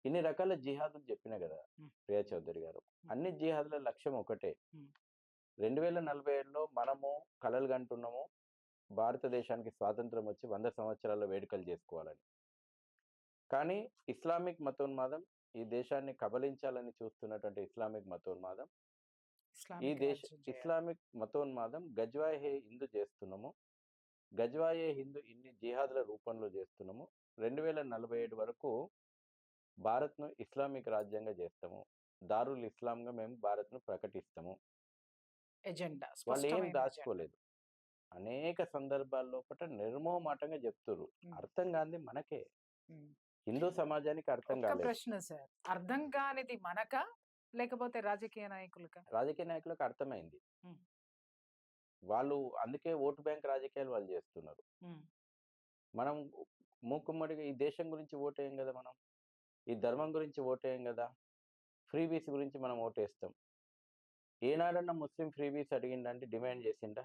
ఇన్ని రకాల జిహాదులు చెప్పిన కదా ఉమ్, ప్రియా చౌదరి గారు. ఉమ్, అన్ని జిహాదుల లక్ష్యం ఒకటే. ఉమ్, 2047లో మనము కలలు కంటున్నాము భారతదేశానికి స్వాతంత్రం వచ్చి 100 సంవత్సరాల వేడుకలు చేసుకోవాలని. కానీ ఇస్లామిక్ మతోన్మాదం ఈ దేశాన్ని కబలించాలని చూస్తున్నటువంటి ఇస్లామిక్ మతోన్మాదం, ఈ ఇస్లామిక్ దేశ రాజ్యం చేయాలి. ఇస్లామిక్ మతోన్మాదం గజ్వాయే హిందూ చేస్తున్నాము. గజ్వాయే హిందూ ఇన్ని జిహాదుల రూపంలో చేస్తున్నాము. 2047 వరకు భారత్ను ఇస్లామిక్ రాజ్యంగా చేస్తాము. దారుల్ ఇస్లాంగా మేము భారత్ను ప్రకటిస్తాము. ఎజెండా, వాళ్ళు ఏం స్పష్టమైన ఎజెండా. దాచుకోలేదు. అనేక సందర్భాల్లో నిర్మోహమాటంగా చెప్తుర్రు. ఉమ్, అర్థం కాంది మనకే. ఉమ్. హిందూ సమాజానికి అర్థం ఒక్క కాలేదు. ప్రశ్న సార్, అర్థం కానిది మనకా లేకపోతే రాజకీయ నాయకులకా? రాజకీయ నాయకులకు అర్థమైంది. ఉమ్, వాళ్ళు అందుకే ఓటు బ్యాంక్ రాజకీయాలు వాళ్ళు చేస్తున్నారు. ఉమ్, మనం మూకుమ్మడిగా ఈ దేశం గురించి ఓటేయం కదా మనం. ఈ ధర్మం గురించి ఓటేయం కదా. ఫ్రీబీస్ గురించి మనం ఓటేస్తాం. ఏనాడన్నా ముస్లిం ఫ్రీబీస్ అడిగిండంటే డిమాండ్ చేసిండా?